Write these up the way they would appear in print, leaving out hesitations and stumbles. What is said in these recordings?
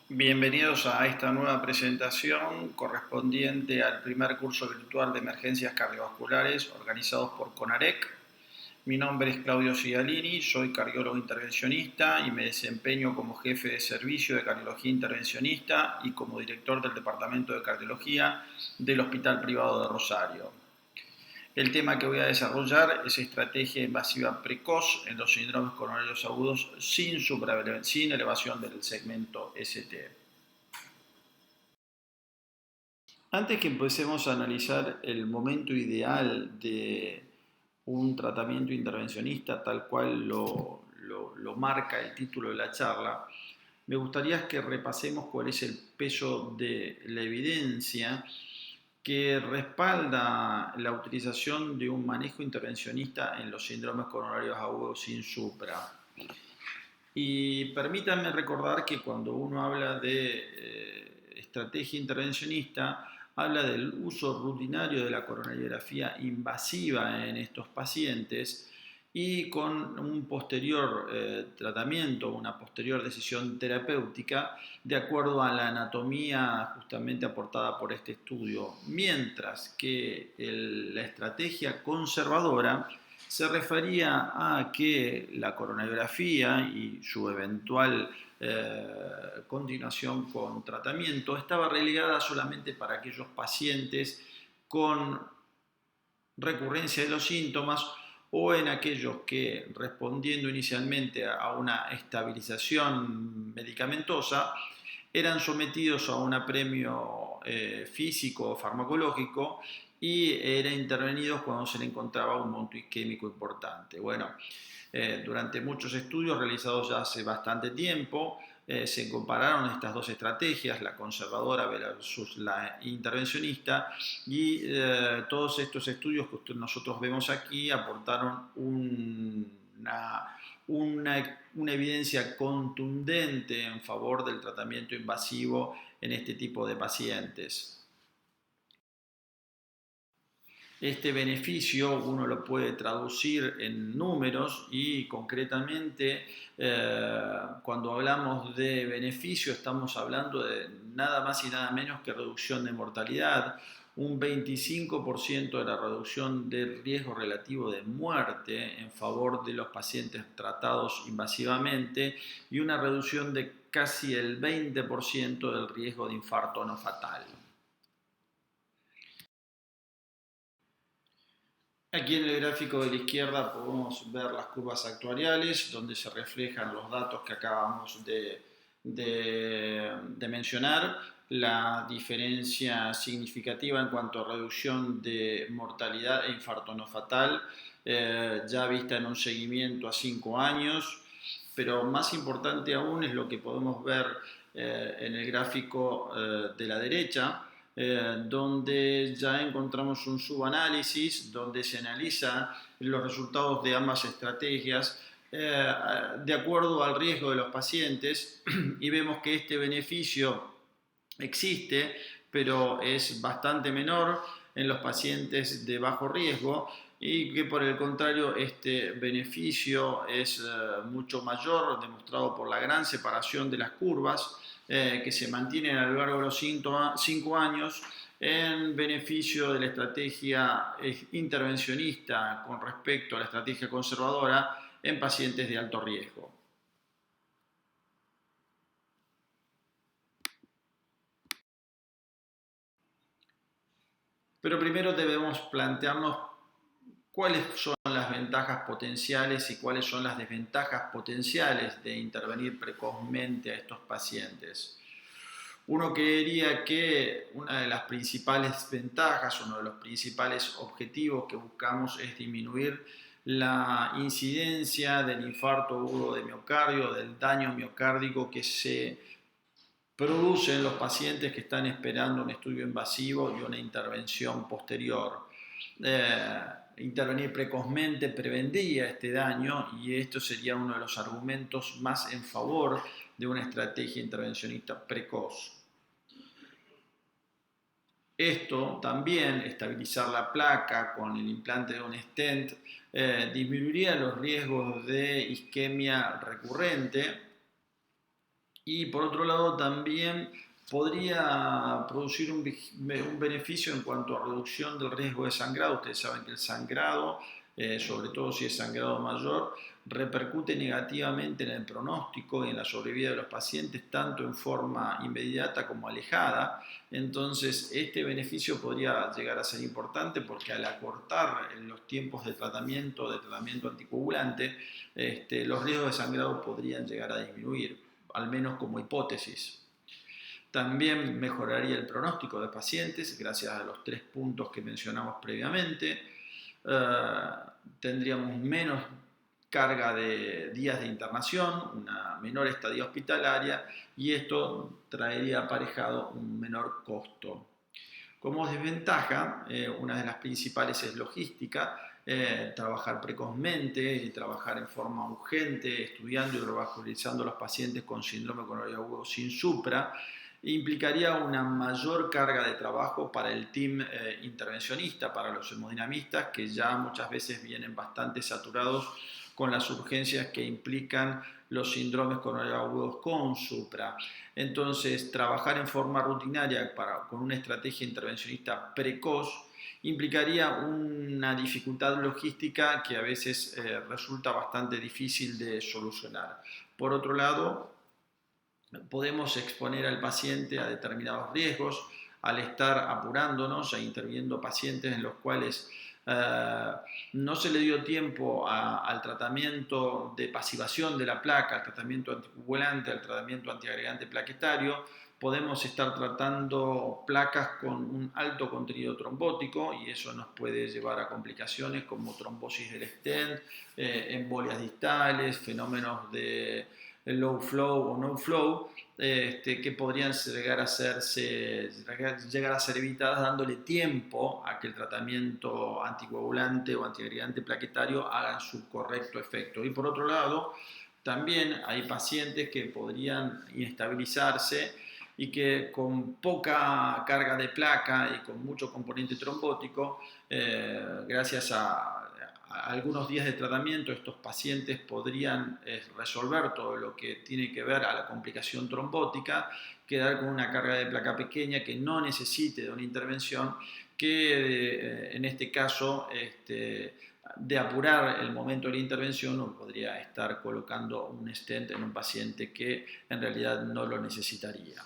Bienvenidos a esta nueva presentación correspondiente al primer curso virtual de emergencias cardiovasculares organizados por CONAREC. Mi nombre es Claudio Cialini, soy cardiólogo intervencionista y me desempeño como jefe de servicio de cardiología intervencionista y como director del departamento de cardiología del Hospital Privado de Rosario. El tema que voy a desarrollar es estrategia invasiva precoz en los síndromes coronarios agudos sin elevación del segmento ST. Antes que empecemos a analizar el momento ideal de un tratamiento intervencionista tal cual lo marca el título de la charla, me gustaría que repasemos cuál es el peso de la evidencia que respalda la utilización de un manejo intervencionista en los síndromes coronarios agudos sin supra. Y permítanme recordar que cuando uno habla de estrategia intervencionista, habla del uso rutinario de la coronariografía invasiva en estos pacientes y con un posterior tratamiento, una posterior decisión terapéutica de acuerdo a la anatomía justamente aportada por este estudio, mientras que la estrategia conservadora se refería a que la coronariografía y su eventual continuación con tratamiento estaba relegada solamente para aquellos pacientes con recurrencia de los síntomas o en aquellos que, respondiendo inicialmente a una estabilización medicamentosa, eran sometidos a un apremio físico o farmacológico y eran intervenidos cuando se le encontraba un monto isquémico importante. Bueno, durante muchos estudios realizados ya hace bastante tiempo, se compararon estas dos estrategias, la conservadora versus la intervencionista, y todos estos estudios que nosotros vemos aquí aportaron una evidencia contundente en favor del tratamiento invasivo en este tipo de pacientes. Este beneficio uno lo puede traducir en números y concretamente cuando hablamos de beneficio estamos hablando de nada más y nada menos que reducción de mortalidad, un 25% de la reducción del riesgo relativo de muerte en favor de los pacientes tratados invasivamente y una reducción de casi el 20% del riesgo de infarto no fatal. Aquí en el gráfico de la izquierda podemos ver las curvas actuariales donde se reflejan los datos que acabamos de mencionar, la diferencia significativa en cuanto a reducción de mortalidad e infarto no fatal, ya vista en un seguimiento a 5 años, pero más importante aún es lo que podemos ver en el gráfico de la derecha, donde ya encontramos un subanálisis donde se analiza los resultados de ambas estrategias de acuerdo al riesgo de los pacientes y vemos que este beneficio existe, pero es bastante menor en los pacientes de bajo riesgo y que por el contrario este beneficio es mucho mayor, demostrado por la gran separación de las curvas que se mantienen a lo largo de los 5 años en beneficio de la estrategia intervencionista con respecto a la estrategia conservadora en pacientes de alto riesgo. Pero primero debemos plantearnos cuáles son las ventajas potenciales y cuáles son las desventajas potenciales de intervenir precozmente a estos pacientes. Uno creería que una de las principales ventajas, uno de los principales objetivos que buscamos es disminuir la incidencia del infarto agudo de miocardio, del daño miocárdico que se produce en los pacientes que están esperando un estudio invasivo y una intervención posterior. Intervenir precozmente prevendría este daño y esto sería uno de los argumentos más en favor de una estrategia intervencionista precoz. Esto también, estabilizar la placa con el implante de un stent, disminuiría los riesgos de isquemia recurrente Y por otro lado también podría producir un beneficio en cuanto a reducción del riesgo de sangrado. Ustedes saben que el sangrado, sobre todo si es sangrado mayor, repercute negativamente en el pronóstico y en la sobrevida de los pacientes, tanto en forma inmediata como alejada. Entonces, este beneficio podría llegar a ser importante porque al acortar los tiempos de tratamiento anticoagulante, los riesgos de sangrado podrían llegar a disminuir, al menos como hipótesis. También mejoraría el pronóstico de pacientes gracias a los 3 puntos que mencionamos previamente. Tendríamos menos carga de días de internación, una menor estadía hospitalaria y esto traería aparejado un menor costo. Como desventaja, una de las principales es logística, trabajar precozmente y trabajar en forma urgente, estudiando y revascularizando a los pacientes con síndrome coronario agudo sin supra, implicaría una mayor carga de trabajo para el team intervencionista, para los hemodinamistas, que ya muchas veces vienen bastante saturados con las urgencias que implican los síndromes coronarios agudos con supra. Entonces, trabajar en forma rutinaria con una estrategia intervencionista precoz implicaría una dificultad logística que a veces resulta bastante difícil de solucionar. Por otro lado, podemos exponer al paciente a determinados riesgos al estar apurándonos e interviniendo pacientes en los cuales no se le dio tiempo al tratamiento de pasivación de la placa, al tratamiento anticoagulante, al tratamiento antiagregante plaquetario. Podemos estar tratando placas con un alto contenido trombótico y eso nos puede llevar a complicaciones como trombosis del stent, embolias distales, fenómenos de low flow o no flow, que podrían llegar a ser evitadas dándole tiempo a que el tratamiento anticoagulante o antiagregante plaquetario hagan su correcto efecto. Y por otro lado, también hay pacientes que podrían inestabilizarse y que con poca carga de placa y con mucho componente trombótico, gracias a algunos días de tratamiento, estos pacientes podrían resolver todo lo que tiene que ver a la complicación trombótica, quedar con una carga de placa pequeña que no necesite de una intervención, que en este caso, de apurar el momento de la intervención, uno podría estar colocando un stent en un paciente que en realidad no lo necesitaría.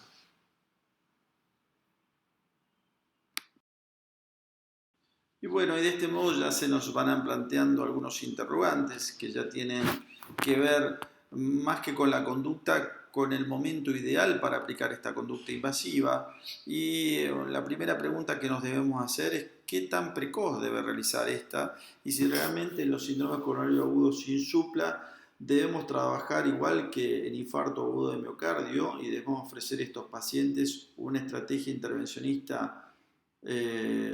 Y bueno, y de este modo ya se nos van planteando algunos interrogantes que ya tienen que ver más que con la conducta, con el momento ideal para aplicar esta conducta invasiva. Y la primera pregunta que nos debemos hacer es qué tan precoz debe realizar esta y si realmente en los síndromes coronarios agudos sin supla debemos trabajar igual que el infarto agudo de miocardio y debemos ofrecer a estos pacientes una estrategia intervencionista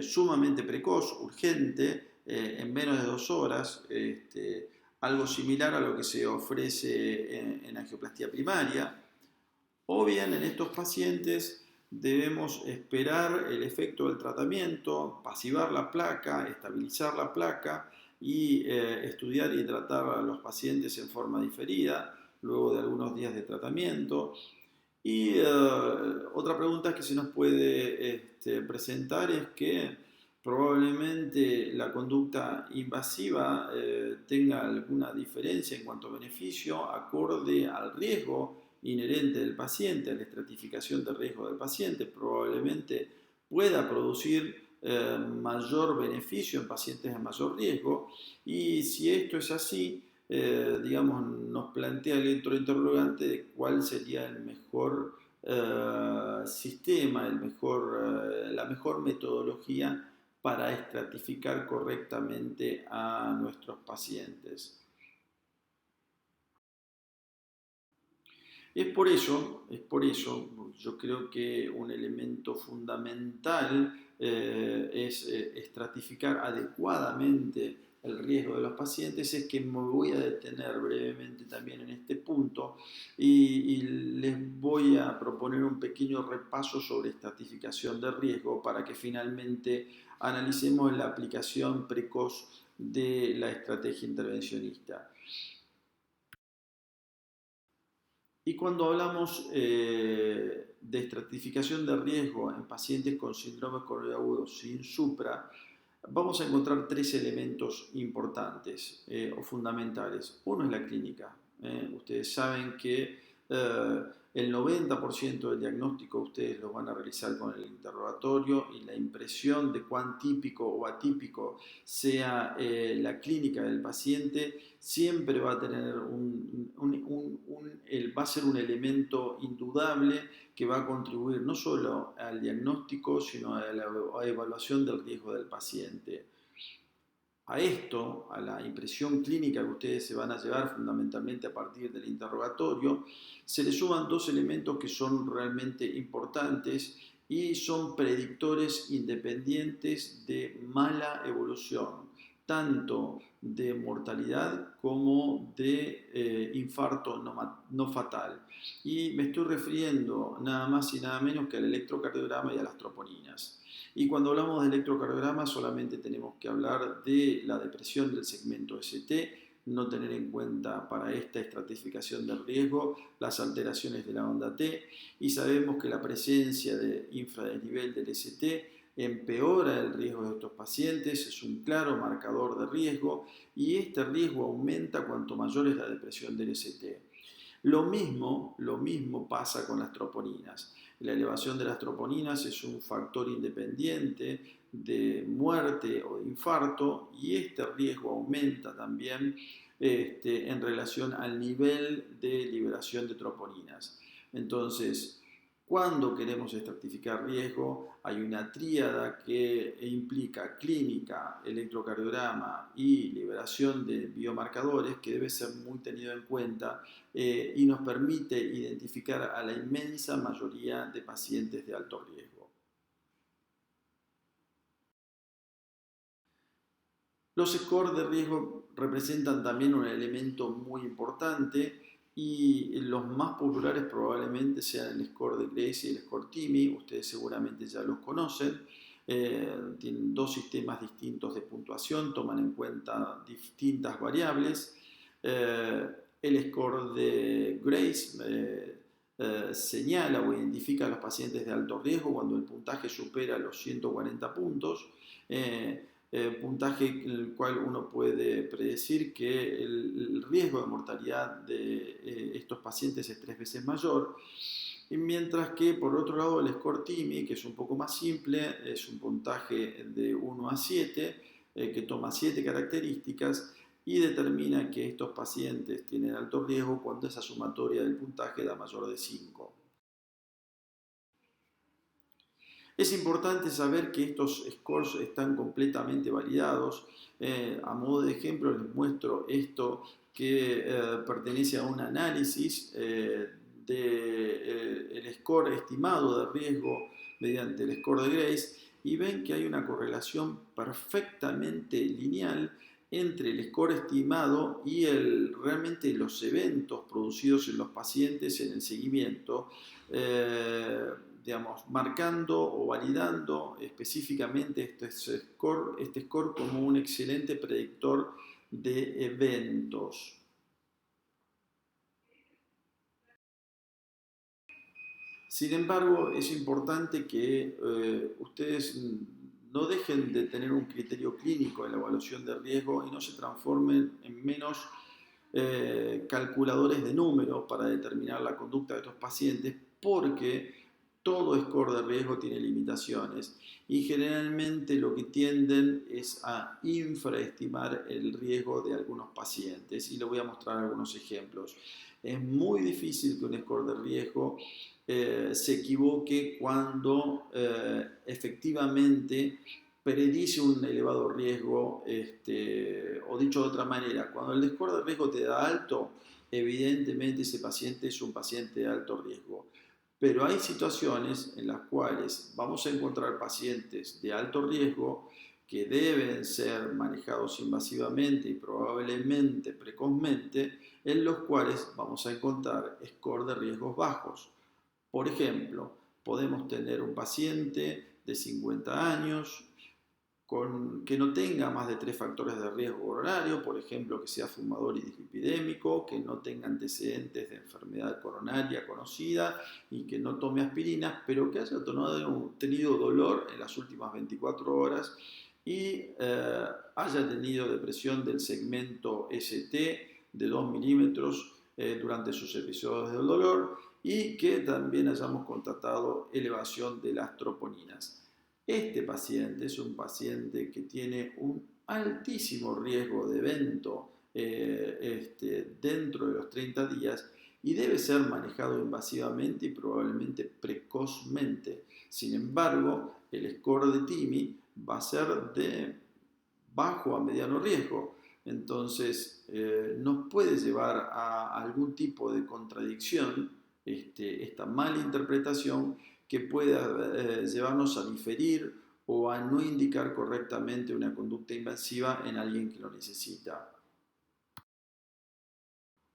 sumamente precoz, urgente, en menos de 2 horas, algo similar a lo que se ofrece en angioplastía primaria, o bien en estos pacientes debemos esperar el efecto del tratamiento, pasivar la placa, estabilizar la placa y estudiar y tratar a los pacientes en forma diferida luego de algunos días de tratamiento. Y otra pregunta que se nos puede presentar es que probablemente la conducta invasiva tenga alguna diferencia en cuanto a beneficio acorde al riesgo inherente del paciente, a la estratificación del riesgo del paciente. Probablemente pueda producir mayor beneficio en pacientes de mayor riesgo y si esto es así, digamos, nos plantea el otro interrogante de cuál sería el mejor sistema, la mejor metodología para estratificar correctamente a nuestros pacientes. Es por eso, yo creo que un elemento fundamental es estratificar adecuadamente el riesgo de los pacientes, es que me voy a detener brevemente también en este punto y les voy a proponer un pequeño repaso sobre estratificación de riesgo para que finalmente analicemos la aplicación precoz de la estrategia intervencionista. Y cuando hablamos de estratificación de riesgo en pacientes con síndrome coronarico agudo sin supra, vamos a encontrar tres elementos importantes o fundamentales. Uno es la clínica. Ustedes saben que el 90% del diagnóstico ustedes lo van a realizar con el interrogatorio y la impresión de cuán típico o atípico sea la clínica del paciente siempre va a tener va a ser un elemento indudable que va a contribuir no solo al diagnóstico, sino a la evaluación del riesgo del paciente. A esto, a la impresión clínica que ustedes se van a llevar fundamentalmente a partir del interrogatorio, se le suman dos elementos que son realmente importantes y son predictores independientes de mala evolución, tanto de mortalidad como de infarto no fatal. Y me estoy refiriendo nada más y nada menos que al electrocardiograma y a las troponinas. Y cuando hablamos de electrocardiograma solamente tenemos que hablar de la depresión del segmento ST, no tener en cuenta para esta estratificación del riesgo las alteraciones de la onda T, y sabemos que la presencia de infradesnivel del ST empeora el riesgo de estos pacientes, es un claro marcador de riesgo y este riesgo aumenta cuanto mayor es la depresión del ST. Lo mismo pasa con las troponinas. La elevación de las troponinas es un factor independiente de muerte o de infarto y este riesgo aumenta también en relación al nivel de liberación de troponinas. Entonces, cuando queremos estratificar riesgo, hay una tríada que implica clínica, electrocardiograma y liberación de biomarcadores que debe ser muy tenido en cuenta y nos permite identificar a la inmensa mayoría de pacientes de alto riesgo. Los scores de riesgo representan también un elemento muy importante y los más populares probablemente sean el score de Grace y el score TIMI, ustedes seguramente ya los conocen. Tienen dos sistemas distintos de puntuación, toman en cuenta distintas variables. El score de Grace señala o identifica a los pacientes de alto riesgo cuando el puntaje supera los 140 puntos. Puntaje en el cual uno puede predecir que el riesgo de mortalidad de estos pacientes es 3 veces mayor, y mientras que por otro lado el score TIMI, que es un poco más simple, es un puntaje de 1 a 7 que toma 7 características y determina que estos pacientes tienen alto riesgo cuando esa sumatoria del puntaje da mayor de 5. Es importante saber que estos scores están completamente validados. A modo de ejemplo les muestro esto que pertenece a un análisis del score estimado de riesgo mediante el score de Grace, y ven que hay una correlación perfectamente lineal entre el score estimado y realmente los eventos producidos en los pacientes en el seguimiento, marcando o validando específicamente este score como un excelente predictor de eventos. Sin embargo, es importante que ustedes no dejen de tener un criterio clínico en la evaluación de riesgo y no se transformen en menos calculadores de números para determinar la conducta de estos pacientes, porque todo score de riesgo tiene limitaciones y generalmente lo que tienden es a infraestimar el riesgo de algunos pacientes, y les voy a mostrar algunos ejemplos. Es muy difícil que un score de riesgo se equivoque cuando efectivamente predice un elevado riesgo, o dicho de otra manera, cuando el score de riesgo te da alto, evidentemente ese paciente es un paciente de alto riesgo. Pero hay situaciones en las cuales vamos a encontrar pacientes de alto riesgo que deben ser manejados invasivamente y probablemente precozmente, en los cuales vamos a encontrar score de riesgos bajos. Por ejemplo, podemos tener un paciente de 50 años que no tenga más de 3 factores de riesgo coronario, por ejemplo, que sea fumador y dislipidémico, que no tenga antecedentes de enfermedad coronaria conocida y que no tome aspirinas, pero que haya tenido dolor en las últimas 24 horas y haya tenido depresión del segmento ST de 2 milímetros durante sus episodios de dolor y que también hayamos constatado elevación de las troponinas. Este paciente es un paciente que tiene un altísimo riesgo de evento dentro de los 30 días y debe ser manejado invasivamente y probablemente precozmente. Sin embargo, el score de TIMI va a ser de bajo a mediano riesgo. Entonces, nos puede llevar a algún tipo de contradicción esta mala interpretación que pueda llevarnos a diferir o a no indicar correctamente una conducta invasiva en alguien que lo necesita.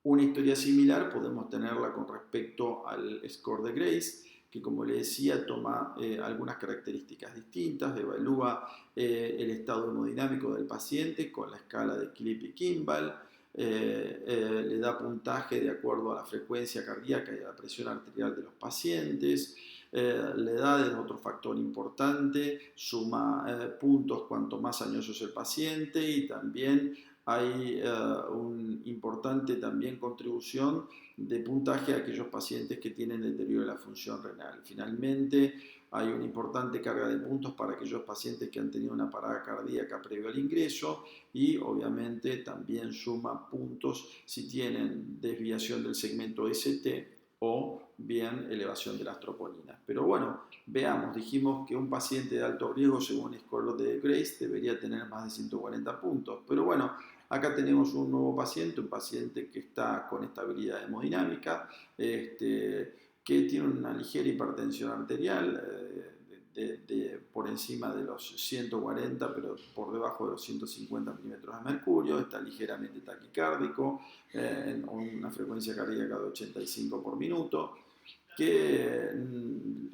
Una historia similar podemos tenerla con respecto al score de Grace, que como le decía toma algunas características distintas, evalúa el estado hemodinámico del paciente con la escala de Klippy-Kimball, le da puntaje de acuerdo a la frecuencia cardíaca y a la presión arterial de los pacientes, la edad es otro factor importante, suma puntos cuanto más añoso es el paciente y también hay una importante también contribución de puntaje a aquellos pacientes que tienen deterioro de la función renal. Finalmente, hay una importante carga de puntos para aquellos pacientes que han tenido una parada cardíaca previo al ingreso y obviamente también suma puntos si tienen desviación del segmento ST o bien elevación de las troponinas. Pero bueno, veamos, dijimos que un paciente de alto riesgo según el score de Grace debería tener más de 140 puntos, pero bueno, acá tenemos un nuevo paciente, un paciente que está con estabilidad hemodinámica, que tiene una ligera hipertensión arterial, por encima de los 140, pero por debajo de los 150 milímetros de mercurio, está ligeramente taquicárdico, en una frecuencia cardíaca de 85 por minuto, que,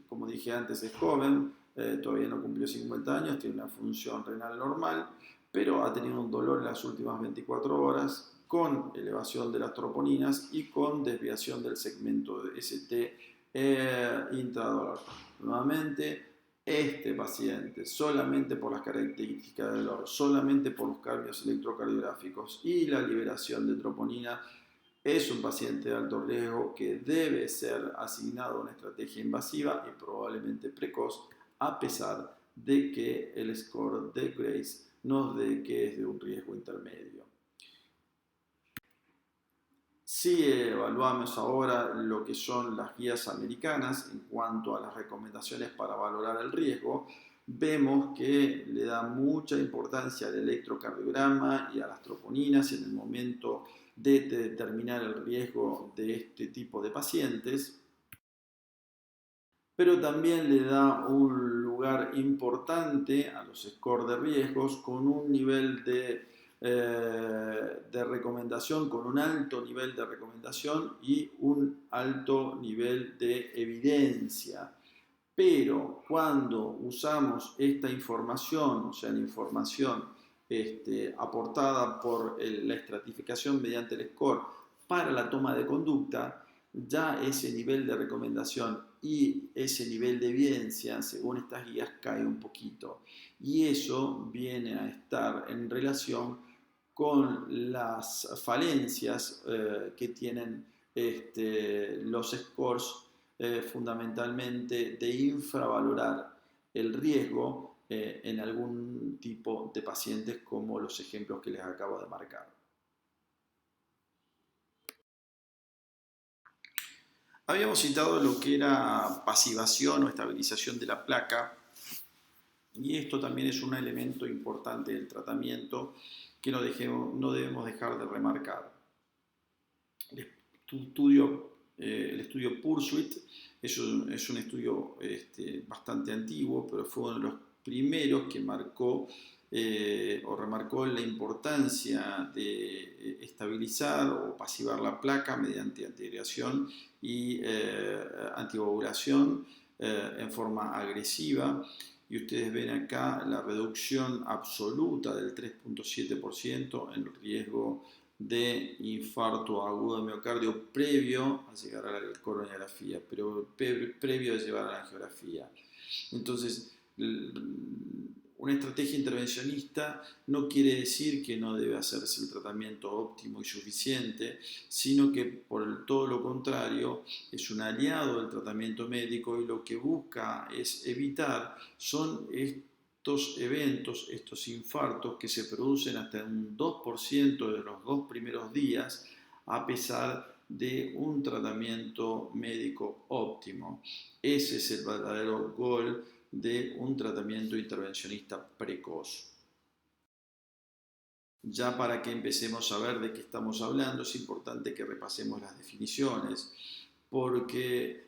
como dije antes, es joven, todavía no cumplió 50 años, tiene una función renal normal, pero ha tenido un dolor en las últimas 24 horas con elevación de las troponinas y con desviación del segmento de ST intradolor. Nuevamente, este paciente, solamente por las características del dolor, solamente por los cambios electrocardiográficos y la liberación de troponina, es un paciente de alto riesgo que debe ser asignado a una estrategia invasiva y probablemente precoz, a pesar de que el score de Grace nos dé que es de un riesgo intermedio. Si evaluamos ahora lo que son las guías americanas en cuanto a las recomendaciones para valorar el riesgo, vemos que le da mucha importancia al electrocardiograma y a las troponinas en el momento de determinar el riesgo de este tipo de pacientes, pero también le da un lugar importante a los scores de riesgos con un nivel de recomendación, con un alto nivel de recomendación y un alto nivel de evidencia. Pero cuando usamos esta información, o sea, la información aportada por la estratificación mediante el score para la toma de conducta, ya ese nivel de recomendación y ese nivel de evidencia, según estas guías, cae un poquito. Y eso viene a estar en relación con las falencias que tienen los scores fundamentalmente de infravalorar el riesgo en algún tipo de pacientes como los ejemplos que les acabo de marcar. Habíamos citado lo que era pasivación o estabilización de la placa y esto también es un elemento importante del tratamiento que no debemos dejar de remarcar. El estudio Pursuit es un estudio bastante antiguo, pero fue uno de los primeros que marcó o remarcó la importancia de estabilizar o pasivar la placa mediante antiagregación y anticoagulación en forma agresiva. y ustedes ven acá la reducción absoluta del 3,7% en el riesgo de infarto agudo de miocardio previo a llegar a la coronariografía, pero previo a llevar a la angiografía. Entonces, una estrategia intervencionista no quiere decir que no debe hacerse el tratamiento óptimo y suficiente, sino que por todo lo contrario es un aliado del tratamiento médico y lo que busca es evitar son estos eventos, estos infartos que se producen hasta un 2% de los 2 primeros días a pesar de un tratamiento médico óptimo. Ese es el verdadero goal de un tratamiento intervencionista precoz. Ya para que empecemos a ver de qué estamos hablando, es importante que repasemos las definiciones, porque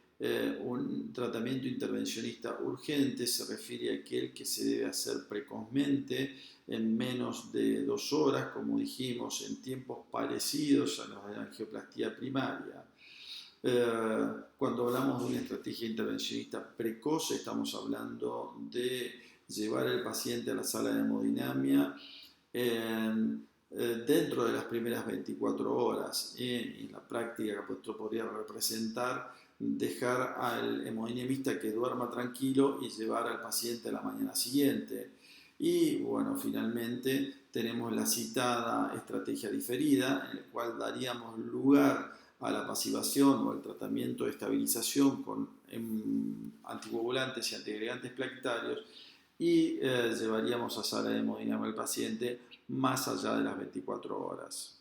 un tratamiento intervencionista urgente se refiere a aquel que se debe hacer precozmente, en menos de 2 horas, como dijimos, en tiempos parecidos a los de la angioplastía primaria. Cuando hablamos de una estrategia intervencionista precoz, estamos hablando de llevar al paciente a la sala de hemodinamia dentro de las primeras 24 horas. En la práctica, esto podría representar dejar al hemodinamista que duerma tranquilo y llevar al paciente a la mañana siguiente. Y bueno, finalmente tenemos la citada estrategia diferida, en la cual daríamos lugar a la pasivación o al tratamiento de estabilización con anticoagulantes y antiagregantes plaquetarios y llevaríamos a sala de hemodinamia al paciente más allá de las 24 horas.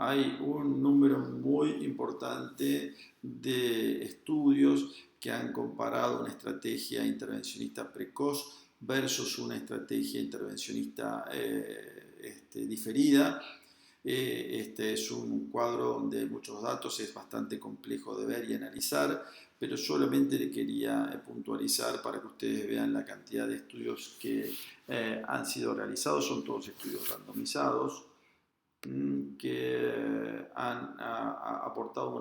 Hay un número muy importante de estudios que han comparado una estrategia intervencionista precoz versus una estrategia intervencionista diferida. Este es un cuadro de muchos datos, es bastante complejo de ver y analizar, pero solamente le quería puntualizar para que ustedes vean la cantidad de estudios que han sido realizados. Son todos estudios randomizados que han aportado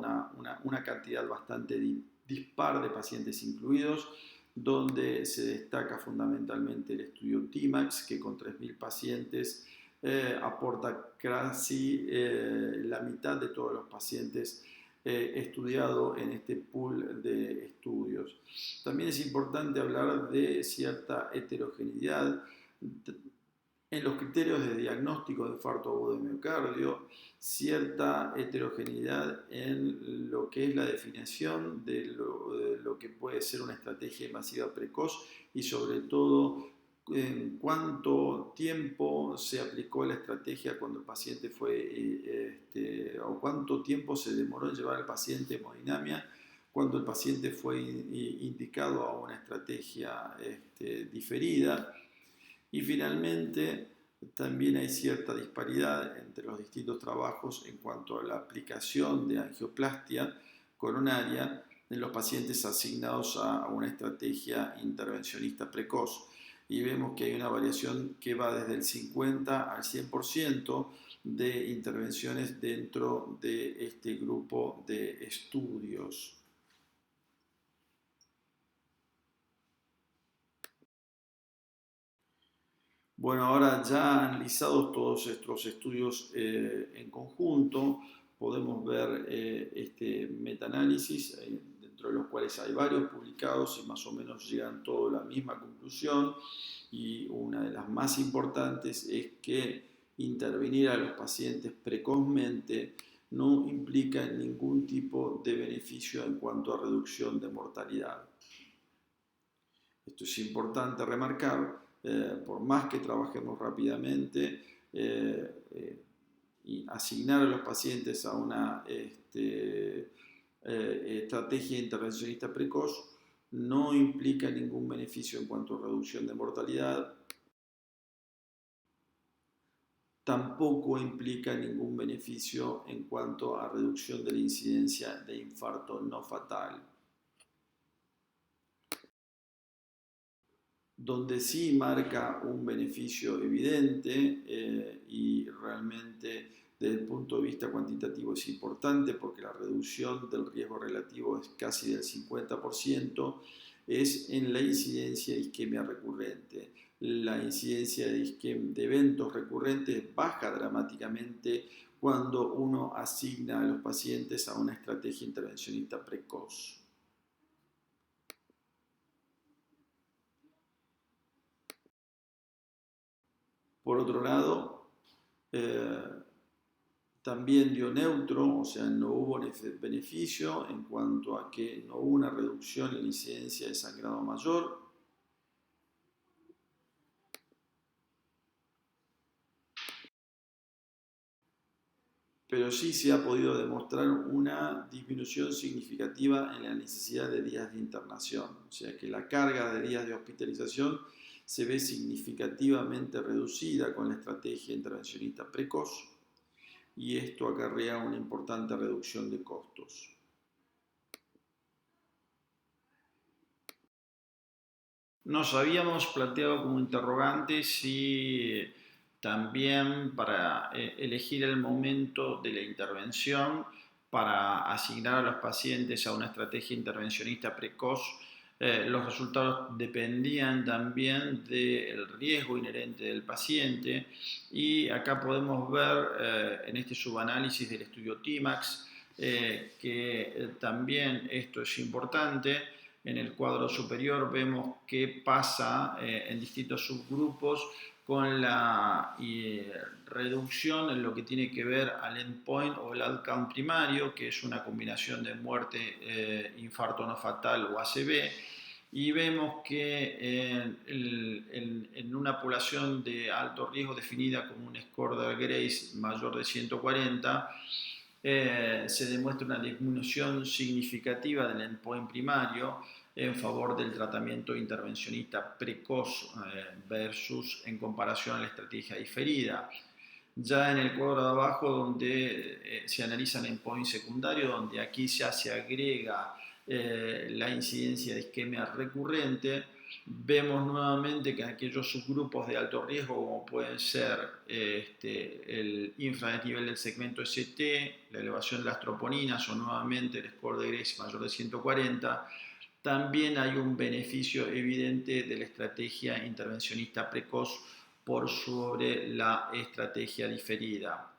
una cantidad bastante dispar de pacientes incluidos, donde se destaca fundamentalmente el estudio TIMAX, que con 3.000 pacientes aporta casi la mitad de todos los pacientes estudiados en este pool de estudios. También es importante hablar de cierta heterogeneidad en los criterios de diagnóstico de infarto agudo de miocardio, cierta heterogeneidad en lo que es la definición de lo que puede ser una estrategia invasiva precoz y sobre todo en cuánto tiempo se aplicó la estrategia cuando el paciente fue, o cuánto tiempo se demoró en llevar al paciente a hemodinamia cuando el paciente fue indicado a una estrategia diferida. Y finalmente, también hay cierta disparidad entre los distintos trabajos en cuanto a la aplicación de angioplastia coronaria en los pacientes asignados a una estrategia intervencionista precoz. Y vemos que hay una variación que va desde el 50 al 100% de intervenciones dentro de este grupo de estudios. Bueno, ahora ya analizados todos estos estudios en conjunto, podemos ver este metaanálisis, dentro de los cuales hay varios publicados y más o menos llegan todos a la misma conclusión, y una de las más importantes es que intervenir a los pacientes precozmente no implica ningún tipo de beneficio en cuanto a reducción de mortalidad. Esto es importante remarcar. Por más que trabajemos rápidamente y asignar a los pacientes a una estrategia intervencionista precoz no implica ningún beneficio en cuanto a reducción de mortalidad, tampoco implica ningún beneficio en cuanto a reducción de la incidencia de infarto no fatal. Donde sí marca un beneficio evidente y realmente desde el punto de vista cuantitativo es importante porque la reducción del riesgo relativo es casi del 50%, es en la incidencia de isquemia recurrente. La incidencia de eventos recurrentes baja dramáticamente cuando uno asigna a los pacientes a una estrategia intervencionista precoz. Por otro lado, también dio neutro, o sea, no hubo beneficio en cuanto a que no hubo una reducción en la incidencia de sangrado mayor. Pero sí se ha podido demostrar una disminución significativa en la necesidad de días de internación, o sea que la carga de días de hospitalización se ve significativamente reducida con la estrategia intervencionista precoz y esto acarrea una importante reducción de costos. Nos habíamos planteado como interrogante si también para elegir el momento de la intervención para asignar a los pacientes a una estrategia intervencionista precoz, los resultados dependían también del riesgo inherente del paciente y acá podemos ver en este subanálisis del estudio TIMAX que también esto es importante. En el cuadro superior vemos qué pasa en distintos subgrupos con la reducción en lo que tiene que ver al endpoint o el outcome primario, que es una combinación de muerte, infarto no fatal o ACV, y vemos que en una población de alto riesgo definida como un score de Grace mayor de 140, se demuestra una disminución significativa del endpoint primario en favor del tratamiento intervencionista precoz versus en comparación a la estrategia diferida. Ya en el cuadro de abajo donde se analizan endpoints secundarios, donde aquí ya se agrega la incidencia de isquemia recurrente, vemos nuevamente que en aquellos subgrupos de alto riesgo, como pueden ser el infradesnivel del segmento ST, la elevación de las troponinas o nuevamente el score de Grace mayor de 140, también hay un beneficio evidente de la estrategia intervencionista precoz por sobre la estrategia diferida.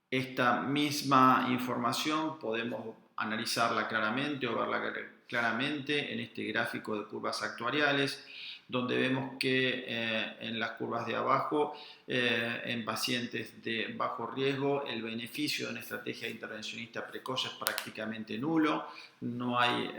Esta misma información podemos analizarla claramente o verla claramente en este gráfico de curvas actuariales, donde vemos que en las curvas de abajo, en pacientes de bajo riesgo, el beneficio de una estrategia intervencionista precoz es prácticamente nulo, no hay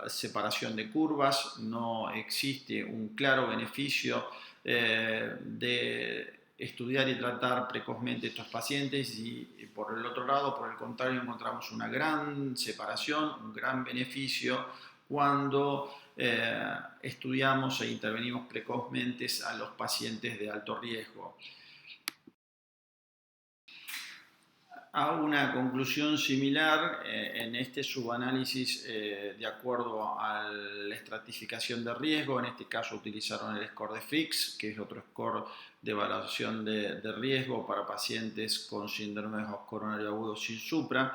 separación de curvas, no existe un claro beneficio de estudiar y tratar precozmente estos pacientes y por el otro lado, por el contrario, encontramos una gran separación, un gran beneficio cuando estudiamos e intervenimos precozmente a los pacientes de alto riesgo. A una conclusión similar en este subanálisis de acuerdo a la estratificación de riesgo. En este caso utilizaron el score de FIX, que es otro score de evaluación de riesgo para pacientes con síndrome coronario agudo sin supra,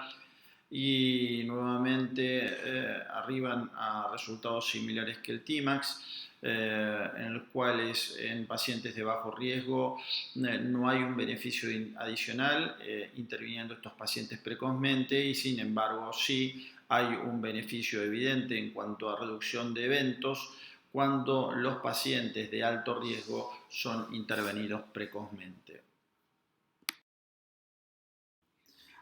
y nuevamente arriban a resultados similares que el TIMAX, en los cuales en pacientes de bajo riesgo no hay un beneficio adicional interviniendo estos pacientes precozmente, y sin embargo sí hay un beneficio evidente en cuanto a reducción de eventos cuando los pacientes de alto riesgo son intervenidos precozmente.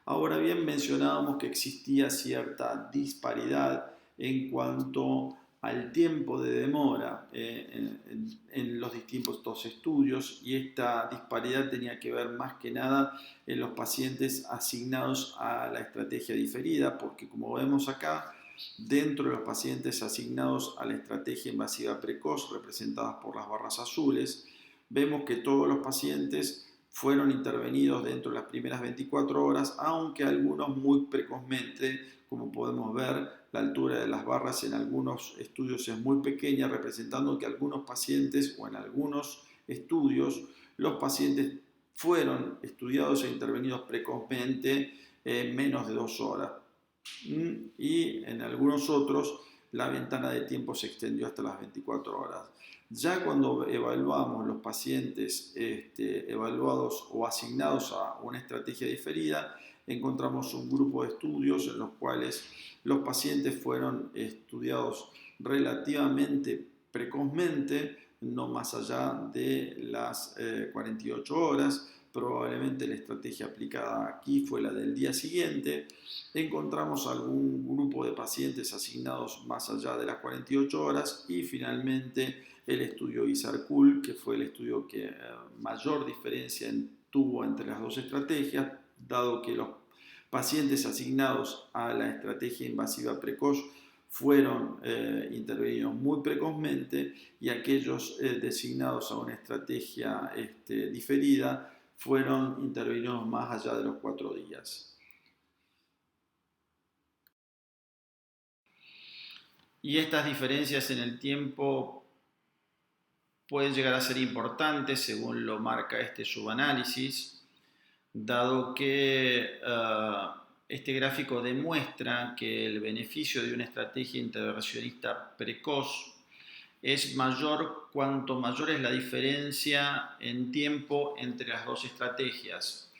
Ahora bien, mencionábamos que existía cierta disparidad en cuanto al tiempo de demora en los distintos estudios, y esta disparidad tenía que ver más que nada en los pacientes asignados a la estrategia diferida, porque como vemos acá, dentro de los pacientes asignados a la estrategia invasiva precoz, representadas por las barras azules, vemos que todos los pacientes fueron intervenidos dentro de las primeras 24 horas, aunque algunos muy precozmente, como podemos ver, La altura de las barras en algunos estudios es muy pequeña, representando que algunos pacientes o en algunos estudios los pacientes fueron estudiados e intervenidos precozmente en menos de 2 horas. Y en algunos otros la ventana de tiempo se extendió hasta las 24 horas. Ya cuando evaluamos los pacientes evaluados o asignados a una estrategia diferida, encontramos un grupo de estudios en los cuales los pacientes fueron estudiados relativamente precozmente, no más allá de las 48 horas. Probablemente la estrategia aplicada aquí fue la del día siguiente. Encontramos algún grupo de pacientes asignados más allá de las 48 horas y finalmente el estudio ISARCUL, que fue el estudio que mayor diferencia tuvo entre las dos estrategias, dado que los pacientes asignados a la estrategia invasiva precoz fueron intervenidos muy precozmente y aquellos designados a una estrategia diferida fueron intervenidos más allá de los 4 días. Y estas diferencias en el tiempo pueden llegar a ser importantes según lo marca este subanálisis, dado que este gráfico demuestra que el beneficio de una estrategia intervencionista precoz es mayor cuanto mayor es la diferencia en tiempo entre las dos estrategias.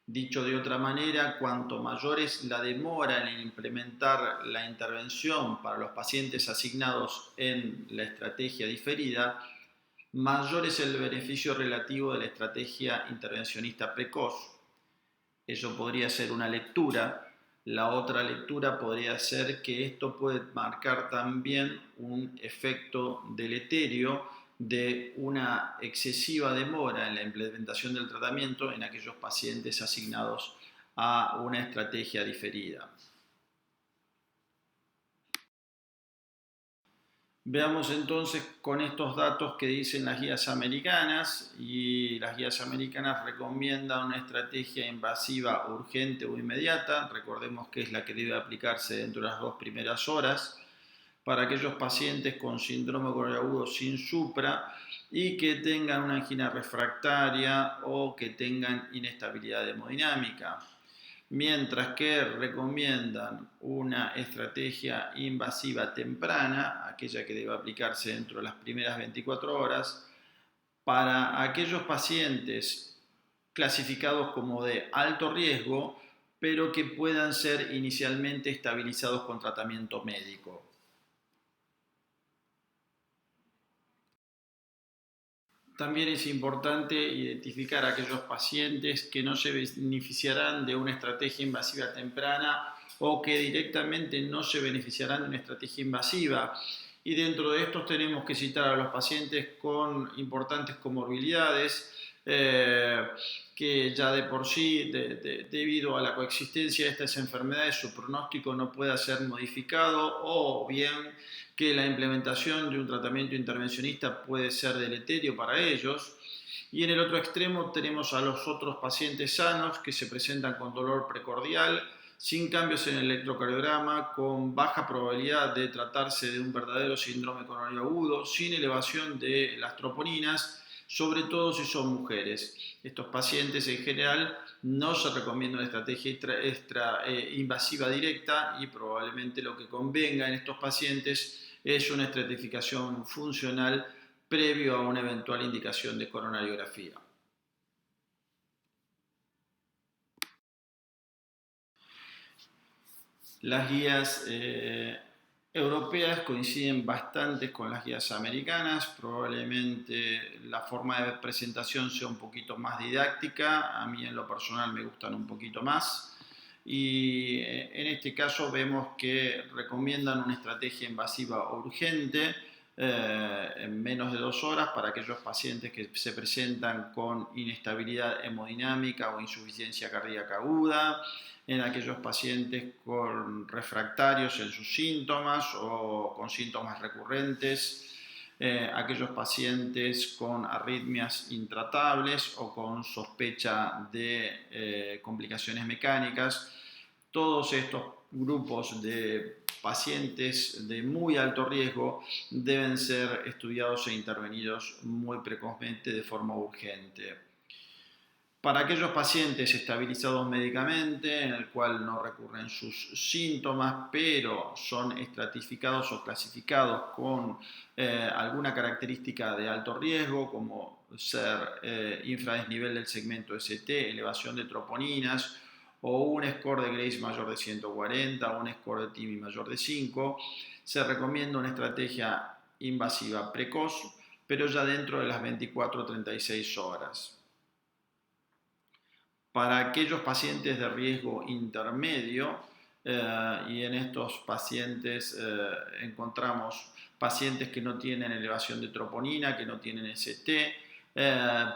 Dicho de otra manera, cuanto mayor es la demora en implementar la intervención para los pacientes asignados en la estrategia diferida, mayor es el beneficio relativo de la estrategia intervencionista precoz. Eso podría ser una lectura. La otra lectura podría ser que esto puede marcar también un efecto deleterio de una excesiva demora en la implementación del tratamiento en aquellos pacientes asignados a una estrategia diferida. Veamos entonces con estos datos que dicen las guías americanas, y las guías americanas recomiendan una estrategia invasiva urgente o inmediata. Recordemos que es la que debe aplicarse dentro de las 2 primeras horas para aquellos pacientes con síndrome coronario agudo sin supra y que tengan una angina refractaria o que tengan inestabilidad hemodinámica. Mientras que recomiendan una estrategia invasiva temprana, aquella que debe aplicarse dentro de las primeras 24 horas, para aquellos pacientes clasificados como de alto riesgo, pero que puedan ser inicialmente estabilizados con tratamiento médico. También es importante identificar a aquellos pacientes que no se beneficiarán de una estrategia invasiva temprana o que directamente no se beneficiarán de una estrategia invasiva. Y dentro de estos tenemos que citar a los pacientes con importantes comorbilidades, que ya de por sí, debido a la coexistencia de estas enfermedades, su pronóstico no pueda ser modificado, o bien que la implementación de un tratamiento intervencionista puede ser deleterio para ellos. Y en el otro extremo tenemos a los otros pacientes sanos que se presentan con dolor precordial, sin cambios en el electrocardiograma, con baja probabilidad de tratarse de un verdadero síndrome coronario agudo, sin elevación de las troponinas, sobre todo si son mujeres. Estos pacientes en general no se recomienda una estrategia invasiva directa, y probablemente lo que convenga en estos pacientes es una estratificación funcional previo a una eventual indicación de coronariografía. Las guías europeas coinciden bastante con las guías americanas. Probablemente la forma de presentación sea un poquito más didáctica. A mí en lo personal me gustan un poquito más. Y en este caso vemos que recomiendan una estrategia invasiva urgente en menos de 2 horas para aquellos pacientes que se presentan con inestabilidad hemodinámica o insuficiencia cardíaca aguda, en aquellos pacientes con refractarios en sus síntomas o con síntomas recurrentes, aquellos pacientes con arritmias intratables o con sospecha de complicaciones mecánicas. Todos estos grupos de pacientes de muy alto riesgo deben ser estudiados e intervenidos muy precozmente de forma urgente. Para aquellos pacientes estabilizados médicamente, en el cual no recurren sus síntomas, pero son estratificados o clasificados con alguna característica de alto riesgo, como ser infradesnivel del segmento ST, elevación de troponinas, o un score de Grace mayor de 140 o un score de TIMI mayor de 5, se recomienda una estrategia invasiva precoz, pero ya dentro de las 24 o 36 horas. Para aquellos pacientes de riesgo intermedio, y en estos pacientes encontramos pacientes que no tienen elevación de troponina, que no tienen ST,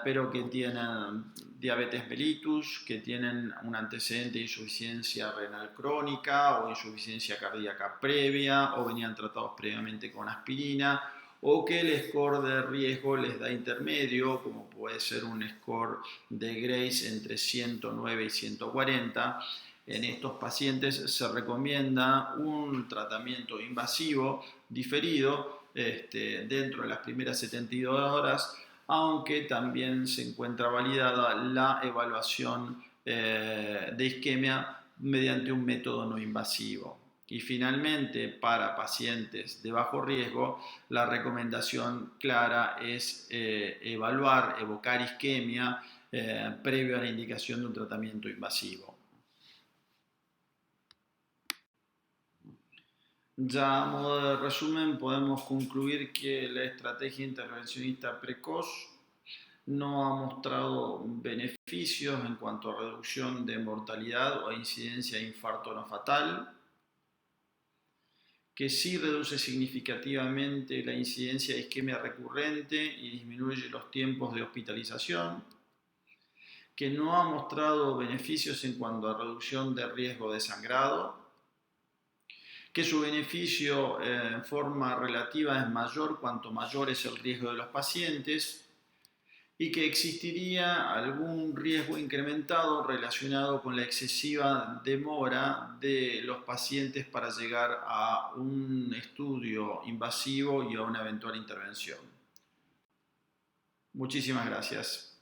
pero que tienen diabetes mellitus, que tienen un antecedente de insuficiencia renal crónica o insuficiencia cardíaca previa, o venían tratados previamente con aspirina, o que el score de riesgo les da intermedio, como puede ser un score de Grace entre 109 y 140. En estos pacientes se recomienda un tratamiento invasivo diferido dentro de las primeras 72 horas, aunque también se encuentra validada la evaluación de isquemia mediante un método no invasivo. Y finalmente, para pacientes de bajo riesgo, la recomendación clara es evocar isquemia previo a la indicación de un tratamiento invasivo. Ya a modo de resumen, podemos concluir que la estrategia intervencionista precoz no ha mostrado beneficios en cuanto a reducción de mortalidad o incidencia de infarto no fatal, que sí reduce significativamente la incidencia de isquemia recurrente y disminuye los tiempos de hospitalización, que no ha mostrado beneficios en cuanto a reducción de riesgo de sangrado, que su beneficio en forma relativa es mayor cuanto mayor es el riesgo de los pacientes, y que existiría algún riesgo incrementado relacionado con la excesiva demora de los pacientes para llegar a un estudio invasivo y a una eventual intervención. Muchísimas gracias.